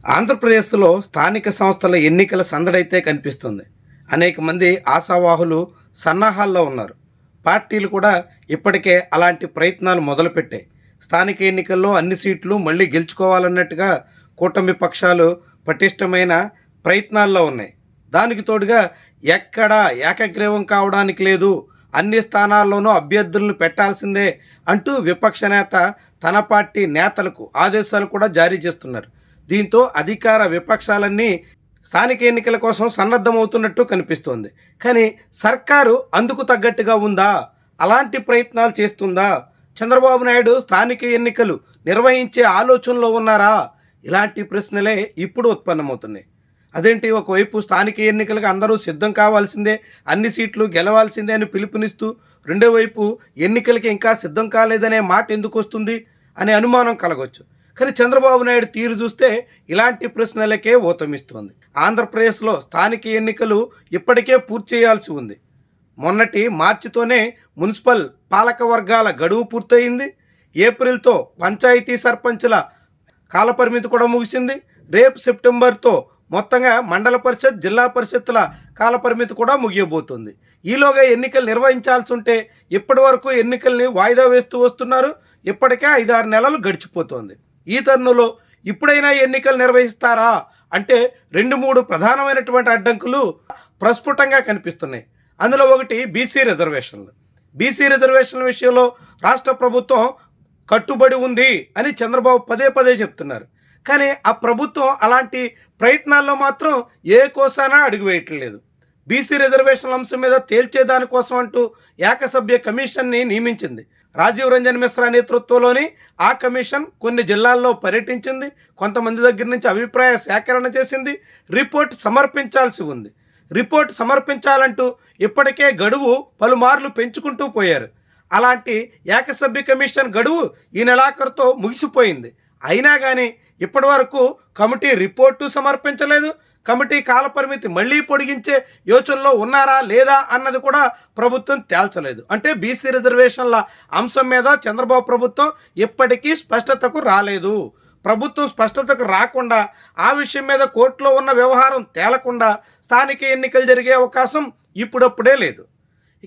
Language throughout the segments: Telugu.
ఆంధ్రప్రదేశ్లో స్థానిక సంస్థల ఎన్నికల సందడైతే కనిపిస్తుంది. అనేక మంది ఆశావాహులు సన్నాహాల్లో ఉన్నారు. పార్టీలు కూడా ఇప్పటికే అలాంటి ప్రయత్నాలు మొదలుపెట్టాయి. స్థానిక ఎన్నికల్లో అన్ని సీట్లు మళ్ళీ గెలుచుకోవాలన్నట్టుగా కూటమి పక్షాలు పటిష్టమైన ప్రయత్నాల్లో ఉన్నాయి. దానికి తోడుగా ఎక్కడా ఏకగ్రీవం కావడానికి లేదు, అన్ని స్థానాల్లోనూ అభ్యర్థులను పెట్టాల్సిందే అంటూ విపక్ష నేత తన పార్టీ నేతలకు ఆదేశాలు కూడా జారీ చేస్తున్నారు. దీంతో అధికార విపక్షాలన్నీ స్థానిక ఎన్నికల కోసం సన్నద్ధమవుతున్నట్టు కనిపిస్తోంది. కానీ సర్కారు అందుకు తగ్గట్టుగా ఉందా? అలాంటి ప్రయత్నాలు చేస్తుందా? చంద్రబాబు నాయుడు స్థానిక ఎన్నికలు నిర్వహించే ఆలోచనలో ఉన్నారా? ఇలాంటి ప్రశ్నలే ఇప్పుడు ఉత్పన్నమవుతున్నాయి. అదేంటి, ఒకవైపు స్థానిక ఎన్నికలకు అందరూ సిద్ధం కావాల్సిందే, అన్ని సీట్లు గెలవాల్సిందే అని పిలుపునిస్తూ, రెండో వైపు ఎన్నికలకి ఇంకా సిద్ధం కాలేదనే మాట ఎందుకు వస్తుంది అనే అనుమానం కలగవచ్చు. కానీ చంద్రబాబు నాయుడు తీరు చూస్తే ఇలాంటి ప్రశ్నలకే ఊతమిస్తోంది. ఆంధ్రప్రదేశ్లో స్థానిక ఎన్నికలు ఇప్పటికే పూర్తి చేయాల్సి ఉంది. మొన్నటి మార్చితోనే మున్సిపల్ పాలక వర్గాల గడువు పూర్తయింది. ఏప్రిల్తో పంచాయతీ సర్పంచుల కాలపరిమితి కూడా ముగిసింది. రేపు సెప్టెంబర్తో మొత్తంగా మండల పరిషత్, జిల్లా పరిషత్తుల కాలపరిమితి కూడా ముగియబోతుంది. ఈలోగా ఎన్నికలు నిర్వహించాల్సి ఉంటే ఇప్పటి వరకు ఎన్నికల్ని వాయిదా వేస్తూ వస్తున్నారు. ఇప్పటికే 5-6 నెలలు గడిచిపోతుంది. ఈ తరుణంలో ఇప్పుడైనా ఎన్నికలు నిర్వహిస్తారా అంటే 2-3 ప్రధానమైనటువంటి అడ్డంకులు ప్రస్ఫుటంగా కనిపిస్తున్నాయి. అందులో ఒకటి బీసీ రిజర్వేషన్లు. బీసీ రిజర్వేషన్ల విషయంలో రాష్ట్ర ప్రభుత్వం కట్టుబడి ఉంది అని చంద్రబాబు పదే పదే చెప్తున్నారు. కానీ ఆ ప్రభుత్వం అలాంటి ప్రయత్నాల్లో మాత్రం ఏ కోసానా అడుగు వేయట్లేదు. బీసీ రిజర్వేషన్ల అంశం మీద తేల్చేదానికోసం అంటూ ఏకసభ్య కమిషన్ని నియమించింది. రాజీవ్ రంజన్ మిశ్రా నేతృత్వంలోని ఆ కమిషన్ కొన్ని జిల్లాల్లో పర్యటించింది. కొంతమంది దగ్గర నుంచి అభిప్రాయ సేకరణ చేసింది. రిపోర్ట్ సమర్పించాల్సి ఉంది. రిపోర్ట్ సమర్పించాలంటూ ఇప్పటికే గడువు పలుమార్లు పెంచుకుంటూ పోయారు. అలాంటి ఏకసభ్య కమిషన్ గడువు ఈ నెలాఖరుతో ముగిసిపోయింది. అయినా కానీ ఇప్పటి వరకు కమిటీ రిపోర్టు సమర్పించలేదు. కమిటీ కాలపరిమితి మళ్ళీ పొడిగించే యోచనలో ఉన్నారా లేదా అన్నది కూడా ప్రభుత్వం తేల్చలేదు. అంటే బీసీ రిజర్వేషన్ల అంశం మీద చంద్రబాబు ప్రభుత్వం ఇప్పటికీ స్పష్టతకు రాలేదు. ప్రభుత్వం స్పష్టతకు రాకుండా, ఆ విషయం మీద కోర్టులో ఉన్న వ్యవహారం తేలకుండా స్థానిక ఎన్నికలు జరిగే అవకాశం ఇప్పుడప్పుడే లేదు.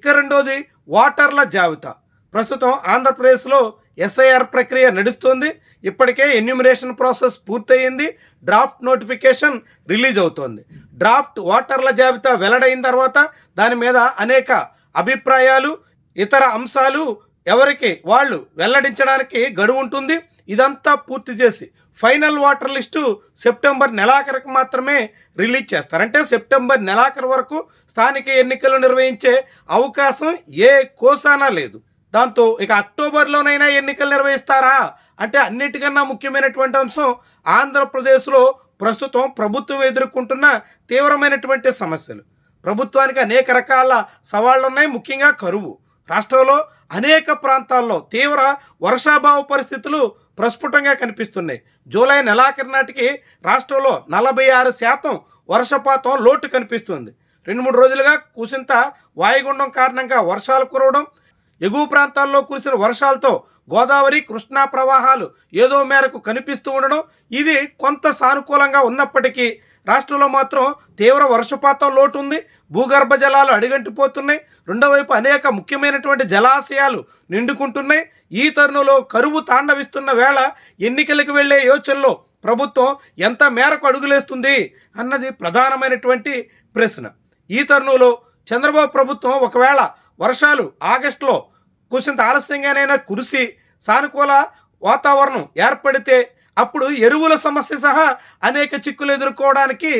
ఇక రెండోది ఓటర్ల జాబితా. ప్రస్తుతం ఆంధ్రప్రదేశ్లో ఎస్ఐఆర్ ప్రక్రియ నడుస్తుంది. ఇప్పటికే ఎన్యూమరేషన్ ప్రాసెస్ పూర్తయింది. డ్రాఫ్ట్ నోటిఫికేషన్ రిలీజ్ అవుతోంది. డ్రాఫ్ట్ ఓటర్ల జాబితా వెల్లడైన తర్వాత దాని మీద అనేక అభిప్రాయాలు, ఇతర అంశాలు ఎవరికి వాళ్ళు వెల్లడించడానికి గడువు ఉంటుంది. ఇదంతా పూర్తి చేసి ఫైనల్ ఓటర్ లిస్టు సెప్టెంబర్ నెలాఖరుకు మాత్రమే రిలీజ్ చేస్తారు. అంటే సెప్టెంబర్ నెలాఖరు వరకు స్థానిక ఎన్నికలు నిర్వహించే అవకాశం ఏ కోసానా లేదు. దాంతో ఇక అక్టోబర్లోనైనా ఎన్నికలు నిర్వహిస్తారా అంటే అన్నిటికన్నా ముఖ్యమైనటువంటి అంశం ఆంధ్రప్రదేశ్లో ప్రస్తుతం ప్రభుత్వం ఎదుర్కొంటున్న తీవ్రమైనటువంటి సమస్యలు. ప్రభుత్వానికి అనేక రకాల సవాళ్లు ఉన్నాయి. ముఖ్యంగా కరువు. రాష్ట్రంలో అనేక ప్రాంతాల్లో తీవ్ర వర్షాభావ పరిస్థితులు ప్రస్ఫుటంగా కనిపిస్తున్నాయి. జూలై నెలాఖరు నాటికి రాష్ట్రంలో 46% వర్షపాతం లోటు కనిపిస్తుంది. 2-3 రోజులుగా కుసింత వాయుగుండం కారణంగా వర్షాలు కురవడం, ఎగువ ప్రాంతాల్లో కురిసిన వర్షాలతో గోదావరి, కృష్ణా ప్రవాహాలు ఏదో మేరకు కనిపిస్తూ ఉండడం, ఇది కొంత సానుకూలంగా ఉన్నప్పటికీ రాష్ట్రంలో మాత్రం తీవ్ర వర్షపాతం లోటు ఉంది. భూగర్భ జలాలు అడుగంటిపోతున్నాయి. రెండో వైపు అనేక ముఖ్యమైనటువంటి జలాశయాలు నిండుకుంటున్నాయి. ఈ తరుణంలో కరువు తాండవిస్తున్న వేళ ఎన్నికలకు వెళ్లే యోచనలో ప్రభుత్వం ఎంత మేరకు అడుగులేస్తుంది అన్నది ప్రధానమైనటువంటి ప్రశ్న. ఈ తరుణంలో చంద్రబాబు ప్రభుత్వం ఒకవేళ వర్షాలు ఆగస్టులో కొంచెం ఆలస్యంగానైనా కురిసి సానుకూల వాతావరణం ఏర్పడితే అప్పుడు ఎరువుల సమస్య సహా అనేక చిక్కులు ఎదుర్కోవడానికి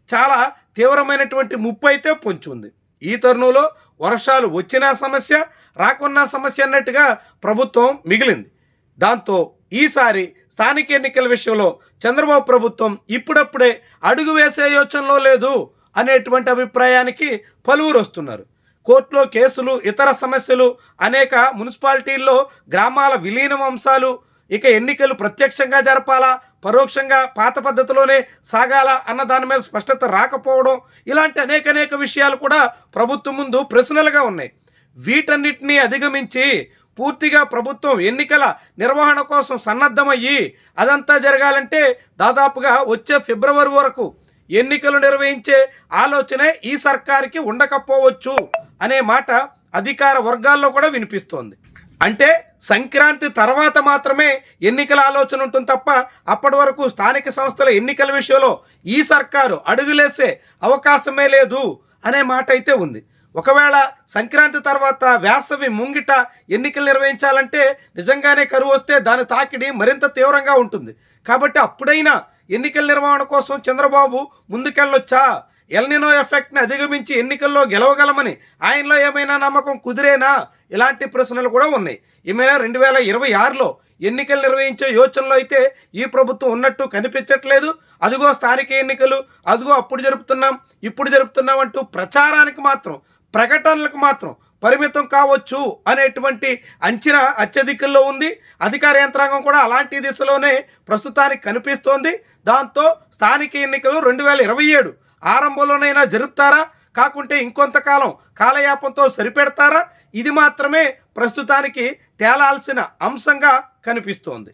చాలా తీవ్రమైనటువంటి ముప్పు అయితే పొంచి ఉంది. ఈ తరుణంలో వర్షాలు వచ్చినా సమస్య, రాకున్నా సమస్య అన్నట్టుగా ప్రభుత్వం మిగిలింది. దాంతో ఈసారి స్థానిక ఎన్నికల విషయంలో చంద్రబాబు ప్రభుత్వం ఇప్పుడప్పుడే అడుగు వేసే యోచనలో లేదు అనేటువంటి అభిప్రాయానికి పలువురు వస్తున్నారు. కోర్టులో కేసులు, ఇతర సమస్యలు, అనేక మున్సిపాలిటీల్లో గ్రామాల విలీనం అంశాలు, ఇక ఎన్నికలు ప్రత్యక్షంగా జరపాలా, పరోక్షంగా పాత పద్ధతిలోనే సాగాలా అన్న దాని మీద స్పష్టత రాకపోవడం, ఇలాంటి అనేక విషయాలు కూడా ప్రభుత్వం ముందు ప్రశ్నలుగా ఉన్నాయి. వీటన్నిటినీ అధిగమించి పూర్తిగా ప్రభుత్వం ఎన్నికల నిర్వహణ కోసం సన్నద్ధమయ్యి అదంతా జరగాలంటే దాదాపుగా వచ్చే ఫిబ్రవరి వరకు ఎన్నికలు నిర్వహించే ఆలోచనే ఈ సర్కారుకి ఉండకపోవచ్చు అనే మాట అధికార వర్గాల్లో కూడా వినిపిస్తోంది. అంటే సంక్రాంతి తర్వాత మాత్రమే ఎన్నికల ఆలోచన ఉంటుంది తప్ప అప్పటి వరకు స్థానిక సంస్థల ఎన్నికల విషయంలో ఈ సర్కారు అడుగులేసే అవకాశమే లేదు అనే మాట అయితే ఉంది. ఒకవేళ సంక్రాంతి తర్వాత వేసవి ముంగిట ఎన్నికలు నిర్వహించాలంటే నిజంగానే కరువు వస్తే దాని తాకిడి మరింత తీవ్రంగా ఉంటుంది. కాబట్టి అప్పుడైనా ఎన్నికల నిర్వహణ కోసం చంద్రబాబు ముందుకెళ్ళొచ్చా? ఎల్నినో ఎఫెక్ట్ని అధిగమించి ఎన్నికల్లో గెలవగలమని ఆయనలో ఏమైనా నమ్మకం కుదిరేనా? ఇలాంటి ప్రశ్నలు కూడా ఉన్నాయి. ఏమైనా 2026లో ఎన్నికలు నిర్వహించే యోచనలో అయితే ఈ ప్రభుత్వం ఉన్నట్టు కనిపించట్లేదు. అదిగో స్థానిక ఎన్నికలు, అదిగో అప్పుడు జరుపుతున్నాం, ఇప్పుడు జరుపుతున్నాం అంటూ ప్రచారానికి మాత్రం, ప్రకటనలకు మాత్రం పరిమితం కావచ్చు అనేటువంటి అంచనా అత్యధికంలో ఉంది. అధికార యంత్రాంగం కూడా అలాంటి దిశలోనే ప్రస్తుతానికి కనిపిస్తోంది. దాంతో స్థానిక ఎన్నికలు 2027 ఆరంభంలోనైనా జరుపుతారా, కాకుంటే ఇంకొంతకాలం కాలయాపంతో సరిపెడతారా? ఇది మాత్రమే ప్రస్తుతానికి తేలాల్సిన అంశంగా కనిపిస్తోంది.